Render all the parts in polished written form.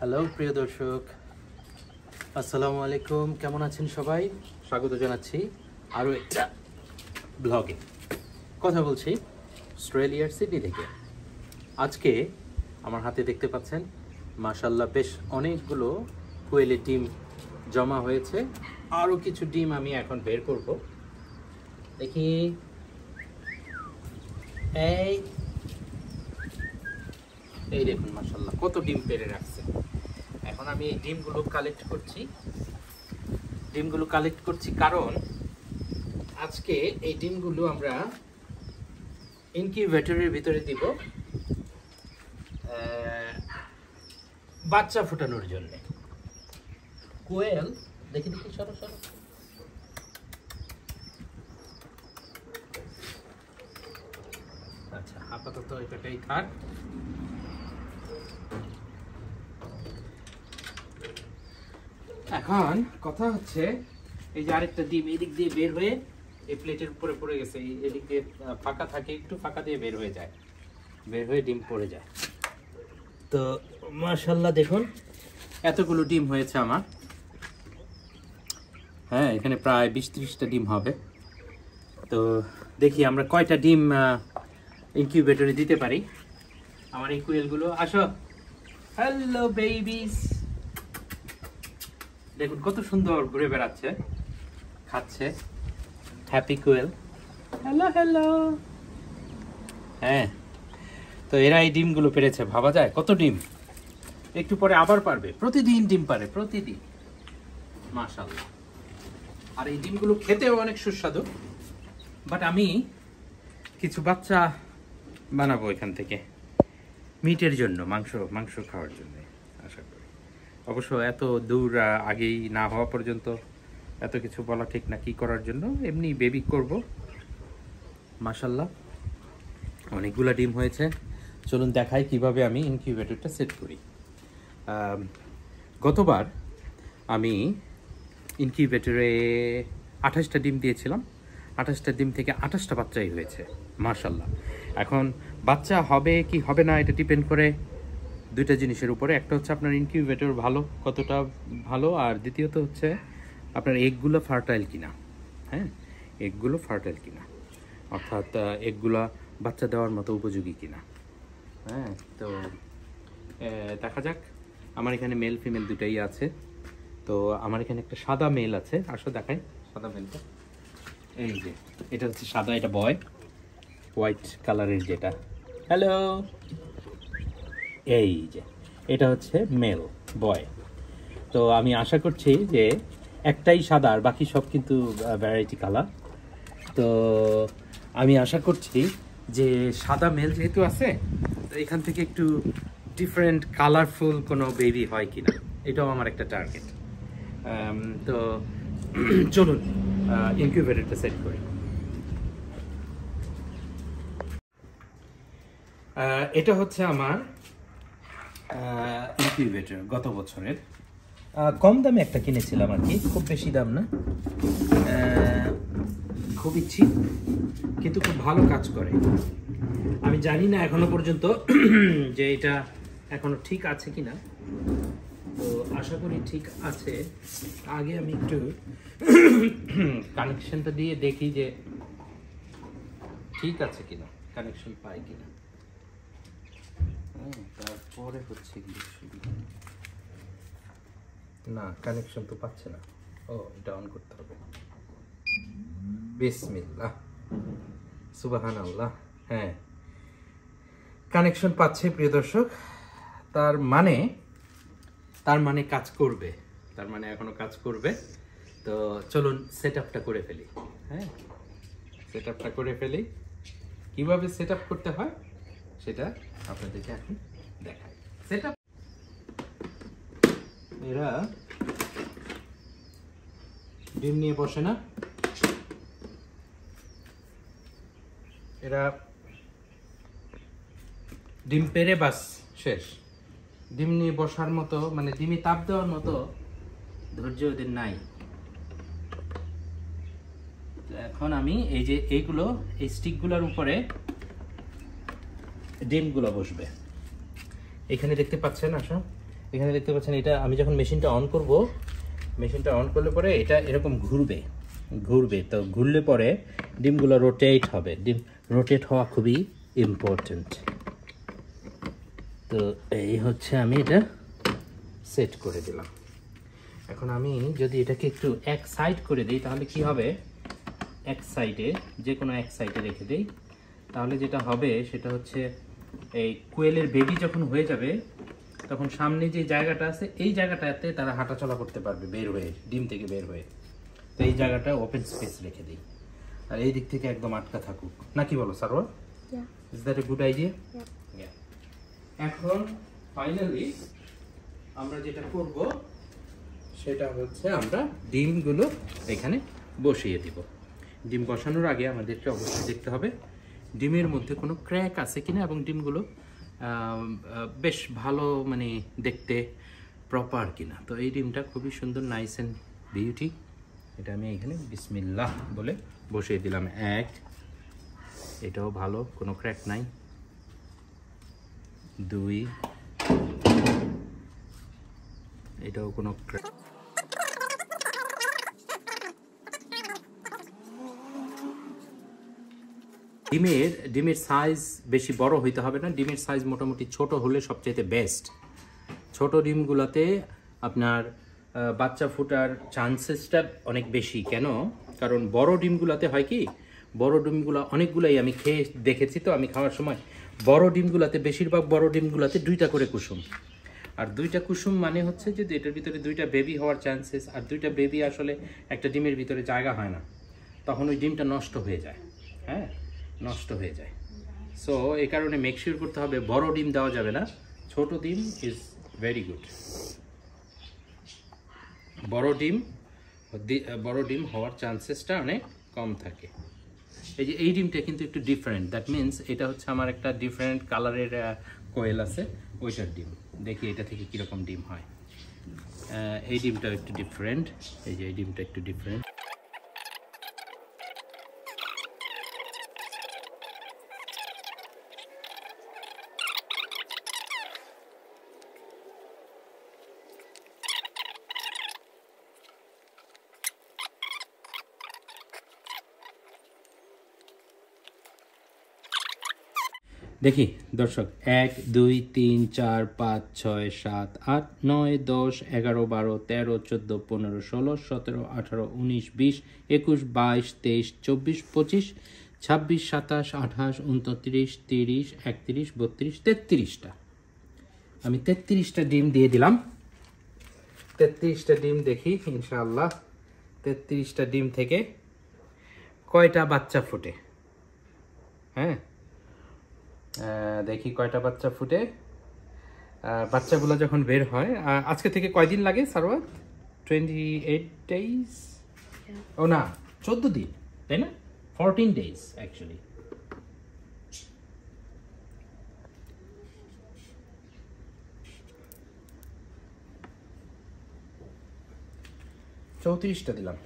Hello প্রিয় দর্শক, আসসালামু আলাইকুম। কেমন আছেন সবাই? স্বাগত জানাচ্ছি আরও একটা ব্লগে। কথা বলছি অস্ট্রেলিয়ার সিডনি থেকে। আজকে আমার হাতে দেখতে পাচ্ছেন মাশাআল্লাহ বেশ অনেকগুলো কোয়েলের ডিম জমা হয়েছে। আরও কিছু ডিম আমি এখন বের করব। দেখি, এই দেখুন মাশাআল্লাহ কত ডিম পেড়ে রাখছে। এখন আমি এই ডিমগুলো কালেক্ট করছি কারণ আজকে এই ডিমগুলো আমরা ইনকিউবেটরের ভিতরে দিব বাচ্চা ফোটানোর জন্য। কোয়েল দেখি সরো। আচ্ছা, আপাতত এটাই থাক। এখন কথা হচ্ছে, এই যে আরেকটা ডিম এদিক দিয়ে বের হয়ে এই প্লেটের উপরে পড়ে গেছে। এদিক দিয়ে ফাঁকা থাকে, একটু ফাঁকা দিয়ে বের হয়ে ডিম পড়ে যায়। তো মাশাআল্লাহ দেখুন এতগুলো ডিম হয়েছে আমার। হ্যাঁ, এখানে প্রায় 20-30টা ডিম হবে। তো দেখি আমরা কয়টা ডিম ইনকিউবেটরে দিতে পারি। আমার এই কোয়েলগুলো, আসো। হ্যালো বেবিস, দেখুন কত সুন্দর ঘুরে বেড়াচ্ছে, খাচ্ছে। হ্যাপি কোয়েল, হ্যালো। হ্যাঁ, তো এরা এই ডিমগুলো পেরেছে, ভাবা যায় কত ডিম। একটু পরে আবার পারবে, প্রতিদিন ডিম পারে, প্রতিদিন। মাশাআল্লাহ। আর এই ডিমগুলো খেতেও অনেক সুস্বাদু। বাট আমি কিছু বাচ্চা বানাবো এখান থেকে মিটের জন্য, মাংস খাওয়ার জন্য আশা করি। অবশ্য এত দূর আগেই না হওয়া পর্যন্ত এত কিছু বলা ঠিক না কি করার জন্য। এমনি বেবি করব। মাশাআল্লাহ অনেকগুলো ডিম হয়েছে। চলুন দেখাই কিভাবে আমি ইনকিউবেটরটা সেট করি। গতবার আমি ইনকিউবেটরে 28টা ডিম দিয়েছিলাম। 28টা ডিম থেকে 28টা বাচ্চাই হয়েছে মাশাআল্লাহ। এখন বাচ্চা হবে কি হবে না এটা ডিপেন্ড করে দুইটা জিনিসের উপরে। একটা হচ্ছে আপনার ইনকিউবেটর কতটা ভালো, আর দ্বিতীয়ত হচ্ছে আপনার এগগুলো ফার্টাইল কিনা। হ্যাঁ, এগগুলো ফার্টাইল কিনা, অর্থাৎ এগগুলো বাচ্চা দেওয়ার মতো উপযোগী কিনা। হ্যাঁ, তো দেখা যাক। আমার এখানে মেল ফিমেল দুটাই আছে। তো আমার এখানে একটা সাদা মেল আছে, আসো দেখাই সাদা মেলটা। এই যে এটা হচ্ছে সাদা, এটা বয়। হোয়াইট কালারের যেটা, হ্যালো। এই যে এটা হচ্ছে মেল বয়। তো আমি আশা করছি যে একটাই সাদা, আর বাকি সব কিন্তু ভ্যারাইটি কালার। তো আমি আশা করছি যে সাদা মেল যেহেতু আছে, তো এখান থেকে একটু ডিফারেন্ট কালারফুল কোনো বেবি হয় কিনা, এটাও আমার একটা টার্গেট। তো চলুন ইনকিউবেটরটা সেট করি। এটা হচ্ছে আমার ইনকিউবেটর, গত বছরের। কম দামে একটা কিনেছিলাম আর কি, খুব বেশি দাম না, খুবই চিপ, কিন্তু খুব ভালো কাজ করে। আমি জানি না এখনো পর্যন্ত যে এটা এখনো ঠিক আছে কিনা, তো আশা করি ঠিক আছে। আগে আমি একটু কানেকশনটা দিয়ে দেখি যে ঠিক আছে কিনা, কানেকশন পাই কিনা। তারপরে হচ্ছে না, কানেকশন তো পাচ্ছে না। ও, এটা অন করতে হবে। বিসমিল্লাহ, সুবহানাল্লাহ। হ্যাঁ, কানেকশন পাচ্ছে প্রিয় দর্শক। তার মানে কাজ করবে, তার মানে এখনো কাজ করবে। তো চলুন সেট আপটা করে ফেলি। হ্যাঁ, সেট আপটা করে ফেলি। কিভাবে সেট আপ করতে হয় সেটা আপনাদেরকে এখন দেখাই। সেট আপ, এরা ডিম নিয়ে বসে না, এরা ডিম পেড়ে বাস শেষ। ডিম নিয়ে বসার মতো, মানে ডিমে তাপ দেওয়ার মতো ধৈর্য ওদের নাই। এখন আমি এই যে এইগুলো, এই স্টিকগুলোর উপরে ডিমগুলো বসবে। এখানে দেখতে পাচ্ছেন, আসো এখানে দেখতে পাচ্ছেন এটা আমি যখন মেশিনটা অন করব, মেশিনটা অন করলে পরে এটা এরকম ঘুরবে, তো ঘুরলে পরে ডিমগুলো রোটেট হবে। ডিম রোটেট হওয়া খুবই ইম্পর্টেন্ট। তো এই হচ্ছে আমি এটা সেট করে দিলাম। এখন আমি যদি এটাকে একটু এক সাইড করে দিই তাহলে কি হবে, এক সাইডে, যে কোনো এক সাইডে রেখে দিই, তাহলে যেটা হবে সেটা হচ্ছে এই কোয়েলের বেবি যখন হয়ে যাবে তখন সামনে যে জায়গাটা আছে এই জায়গাটাতে তারা হাঁটাচলা করতে পারবে বের হয়ে, ডিম থেকে বের হয়ে। তো এই জায়গাটা ওপেন স্পেস রেখে দিই, আর এই দিক থেকে একদম আটকা থাকুক, নাকি বলো Sarwar? Is that a good idea? এখন ফাইনালি আমরা যেটা করব সেটা হচ্ছে আমরা ডিমগুলো এখানে বসিয়ে দিব। ডিম বসানোর আগে আমাদেরকে অবশ্যই দেখতে হবে ডিমের মধ্যে কোনো ক্র্যাক আছে কিনা এবং ডিমগুলো বেশ ভালো মানে দেখতে প্রপার কিনা। তো এই ডিমটা খুবই সুন্দর, নাইস অ্যান্ড বিউটি। এটা আমি এখানে বিসমিল্লাহ বলে বসিয়ে দিলাম। এক, এটাও ভালো, কোনো ক্র্যাক নাই। দুই, এটাও কোনো ক্র্যাক। ডিমের সাইজ বেশি বড় হইতে হবে না, ডিমের সাইজ মোটামুটি ছোট হলে সবচেয়ে বেস্ট। ছোট ডিমগুলোতে আপনার বাচ্চা ফোটার চান্সেসটা অনেক বেশি। কেন? কারণ বড় ডিমগুলোতে হয় কি, বড় ডিমগুলো অনেকগুলাই আমি খেয়ে দেখেছি, তো আমি খাওয়ার সময় বড় ডিমগুলোতে, বেশিরভাগ বড় ডিমগুলোতে 2টা করে কুসুম। আর 2টা কুসুম মানে হচ্ছে যে এটার ভিতরে 2টা বেবি হওয়ার চান্সেস, আর 2টা বেবি আসলে একটা ডিমের ভিতরে জায়গা হয় না, তখন ওই ডিমটা নষ্ট হয়ে যায়। হ্যাঁ, নষ্ট হয়ে যায়। সো এই কারণে মেক শিওর করতে হবে বড় ডিম দেওয়া যাবে না, ছোট ডিম ইজ ভেরি গুড। বড় ডিম হওয়ার চান্সেসটা অনেক কম থাকে। এই যে এই ডিমটা কিন্তু একটু ডিফারেন্ট, দ্যাট মিনস এটা হচ্ছে আমার একটা ডিফারেন্ট কালারের কোয়েল আছে, ওইটার ডিম। দেখি এটা থেকে কীরকম ডিম হয়। এই ডিমটা একটু ডিফারেন্ট, এই যে এই ডিমটা একটু ডিফারেন্ট। দেখি দর্শক, 1 2 3 4 5 6 7 8 9 10 11 12 13 14 15 16 17 18 19 20 21 22 23 24 25 26 27 28 29 30 31 32 33টা। আমি 33টা ডিম দিয়ে দিলাম। 33টা ডিম দেখি ইনশাআল্লাহ 33টা ডিম থেকে কয়টা বাচ্চা ফোটে। হ্যাঁ, দেখি কয়টা বাচ্চা ফুটে। বাচ্চাগুলো যখন বের হয়, আজকে থেকে কয়দিন লাগে সারওয়াত? 28 days? ও না, 14 দিন, তাই না? 14 days অ্যাকচুয়ালি। চৌত্রিশটা দিলাম।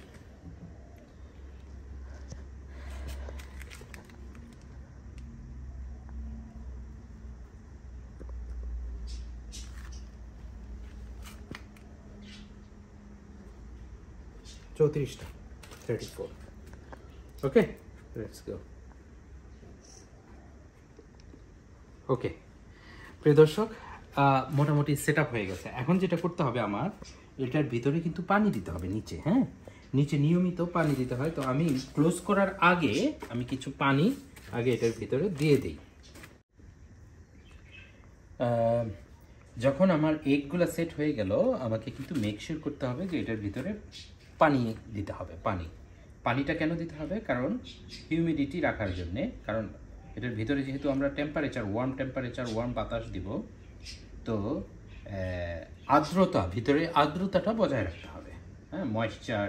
চৌত্রিশটা, 34। ওকে, লেটস গো। ওকে প্রিয় দর্শক, মোটামুটি সেট আপ হয়ে গেছে। এখন যেটা করতে হবে আমার, এটার ভিতরে কিন্তু পানি দিতে হবে নিচে। হ্যাঁ, নিচে নিয়মিত পানি দিতে হয়। তো আমি ক্লোজ করার আগে আমি কিছু পানি আগে এটার ভিতরে দিয়ে দিই। যখন আমার এগগুলো সেট হয়ে গেল, আমাকে কিন্তু মেক শিওর করতে হবে যে এটার ভিতরে পানি দিতে হবে। পানিটা কেন দিতে হবে? কারণ হিউমিডিটি রাখার জন্যে। কারণ এটার ভিতরে যেহেতু আমরা ওয়ার্ম বাতাস দিব, তো ভিতরে আর্দ্রতাটা বজায় রাখতে হবে। হ্যাঁ, ময়েশ্চার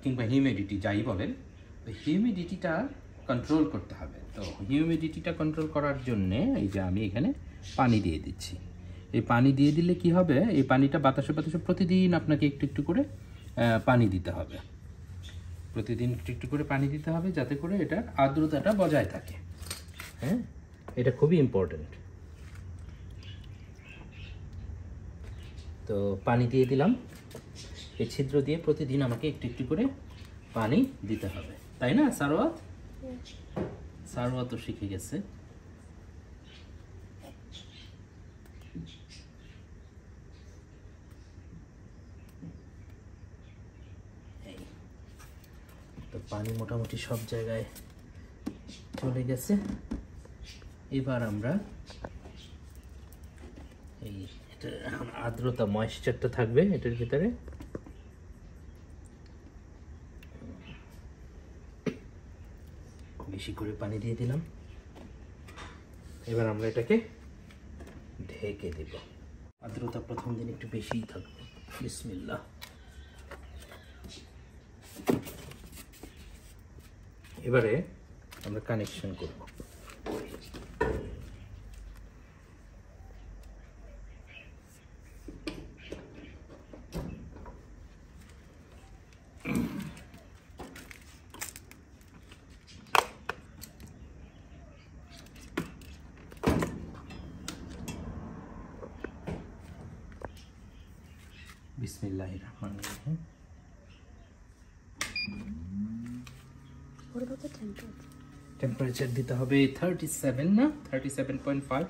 কিংবা হিউমিডিটি যাই বলেন, হিউমিডিটিটা কন্ট্রোল করতে হবে। তো হিউমিডিটিটা কন্ট্রোল করার জন্যে এই যে আমি এখানে পানি দিয়ে দিচ্ছি। এই পানি দিয়ে দিলে কি হবে, এই পানিটা বাতাসে প্রতিদিন আপনাকে একটু একটু করে পানি দিতে হবে। প্রতিদিন একটু একটু করে পানি দিতে হবে, যাতে করে এটার আর্দ্রতাটা বজায় থাকে। হ্যাঁ, এটা খুবই ইম্পর্টেন্ট। তো পানি দিয়ে দিলাম, এই ছিদ্র দিয়ে প্রতিদিন আমাকে একটু একটু করে পানি দিতে হবে, তাই না সারওয়াত? সারওয়াতও শিখে গেছে। তো পানি মোটামুটি সব জায়গায় চলে গেছে। এবার আমরা এই এটা আর্দ্রতা ময়েশ্চারটা থাকবে এটার ভিতরে, বেশি করে পানি দিয়ে দিলাম। এবার আমরা এটাকে ঢেকে দেব। আর্দ্রতা প্রথম দিন একটু বেশিই থাকবে। বিসমিল্লাহ। এবারে আমরা কানেকশন করব। বিসমিল্লাহির রহমানির রহিম। What about the temperature? Temperature দিতে হবে 37 না 37.5,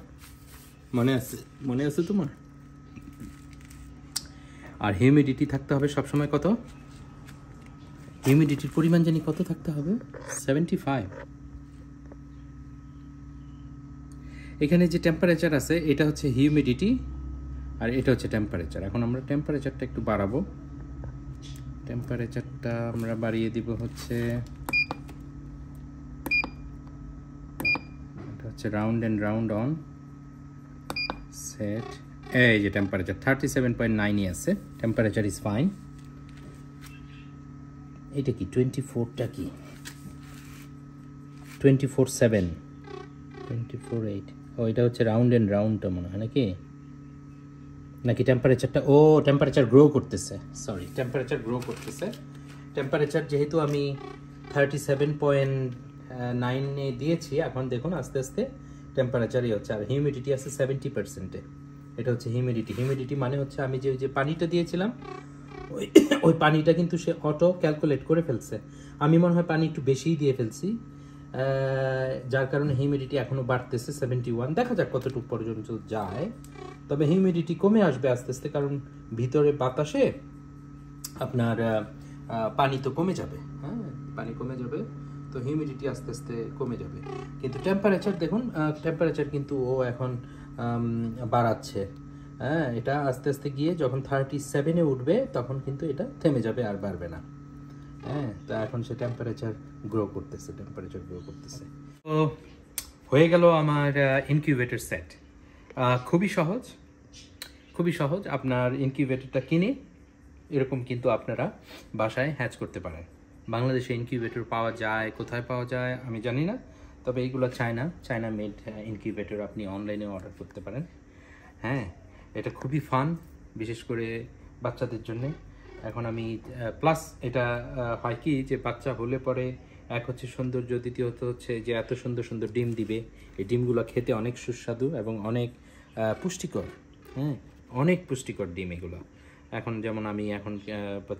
মনে আছে তোমার? আর হিউমিডিটি থাকতে হবে সবসময় কত? হিউমিডিটির পরিমাণ জানি কত থাকতে হবে? 75। এখানে যে টেম্পারেচার আছে এটা হচ্ছে হিউমিডিটি আর এটা হচ্ছে টেম্পারেচার। এখন আমরা টেম্পারেচারটা একটু বাড়াবো। টেম্পারেচারটা আমরা বাড়িয়ে দিব হচ্ছে, এটা হচ্ছে round and round on set. এই যে টেম্পারেচার 37.9 আছে, টেম্পারেচার ইজ ফাইন। এটা কি 24টা কি 24/7 24/8? ও এটা হচ্ছে রাউন্ড অ্যান্ড রাউন্ডটা মনে হয় নাকি টেম্পারেচারটা? ও টেম্পারেচার গ্রো করতেছে, সরি টেম্পারেচার গ্রো করতেছে। টেম্পারেচার যেহেতু আমি 37.9 দিয়েছি, এখন দেখুন আস্তে আস্তে টেম্পারেচারই হচ্ছে। আর হিউমিডিটি আছে 70%-এ। এটা হচ্ছে হিউমিডিটি। হিউমিডিটি মানে হচ্ছে আমি যে পানিটা দিয়েছিলাম ওই পানিটা কিন্তু সে অটো ক্যালকুলেট করে ফেলছে। আমি মনে হয় পানি একটু বেশিই দিয়ে ফেলছি, যার কারণে হিউমিডিটি এখনো বাড়তেছে 71। দেখা যাক কতটুকু পর্যন্ত যায়। তবে হিউমিডিটি কমে আসবে আস্তে আস্তে, কারণ ভিতরে বাতাসে আপনার পানি তো কমে যাবে। হ্যাঁ, পানি কমে যাবে, তো হিউমিডিটি আস্তে আস্তে কমে যাবে। কিন্তু টেম্পারেচার দেখুন, টেম্পারেচার কিন্তু ও এখন বাড়াচ্ছে। হ্যাঁ, এটা আস্তে আস্তে গিয়ে যখন 37-এ উঠবে তখন কিন্তু এটা থেমে যাবে, আর বাড়বে না। হ্যাঁ, তো এখন সে টেম্পারেচার গ্রো করতেছে। তো হয়ে গেল আমার ইনকিউবেটর সেট। খুবই সহজ। আপনার ইনকিউবেটরটা কিনে এরকম কিন্তু আপনারা বাসায় হ্যাচ করতে পারেন। বাংলাদেশে ইনকিউবেটর পাওয়া যায়, কোথায় পাওয়া যায় আমি জানি না, তবে এইগুলো চায়না মেড ইনকিউবেটর আপনি অনলাইনে অর্ডার করতে পারেন। হ্যাঁ, এটা খুবই ফান, বিশেষ করে বাচ্চাদের জন্যে। এখন আমি প্লাস এটা হয় কি যে বাচ্চা হলে পরে এক হচ্ছে সৌন্দর্য, দ্বিতীয়ত হচ্ছে যে এত সুন্দর সুন্দর ডিম দিবে। এই ডিমগুলো খেতে অনেক সুস্বাদু এবং অনেক পুষ্টিকর। হ্যাঁ, অনেক পুষ্টিকর ডিম এগুলো। এখন যেমন আমি এখন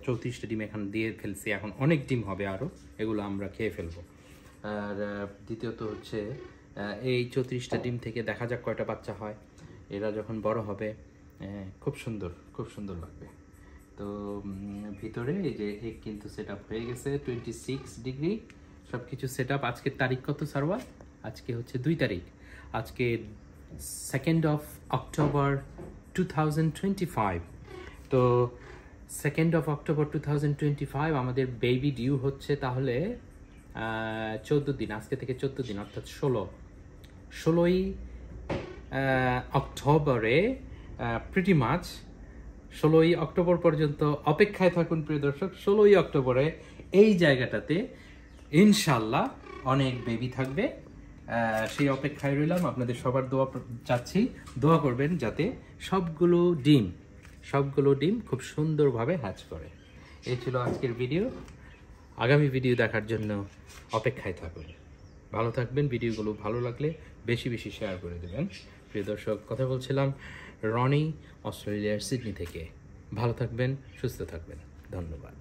34টা ডিম এখন দিয়ে ফেলছি, এখন অনেক ডিম হবে আরও, এগুলো আমরা খেয়ে ফেলবো। আর দ্বিতীয়ত হচ্ছে এই 34টা ডিম থেকে দেখা যাক কয়টা বাচ্চা হয়। এরা যখন বড় হবে খুব সুন্দর লাগবে। তো ভিতরে এই যে এগ কিন্তু সেট আপ হয়ে গেছে 26 ডিগ্রি, সব কিছু সেট আপ। আজকের তারিখ কত সারওয়া? আজকে হচ্ছে 2 তারিখ। আজকে 2nd of October 2025। তো 2nd of October 2025 আমাদের বেবি ডিউ হচ্ছে তাহলে 14 দিন, আজকে থেকে 14 দিন, অর্থাৎ 16ই অক্টোবরে প্রিটি মাচ 16ই অক্টোবর পর্যন্ত অপেক্ষায় থাকুন প্রিয় দর্শক। 16ই অক্টোবরে এই জায়গাটাতে ইনশাল্লাহ অনেক বেবি থাকবে, সেই অপেক্ষায় রইলাম। আপনাদের সবার দোয়া চাচ্ছি, দোয়া করবেন যাতে সবগুলো ডিম খুব সুন্দরভাবে হ্যাচ করে। এই ছিল আজকের ভিডিও। আগামী ভিডিও দেখার জন্য অপেক্ষায় থাকুন। ভালো থাকবেন। ভিডিওগুলো ভালো লাগলে বেশি বেশি শেয়ার করে দেবেন। প্রিয় দর্শক, কথা বলছিলাম রনি অস্ট্রেলিয়ার সিডনি থেকে। ভালো থাকবেন, সুস্থ থাকবেন। ধন্যবাদ।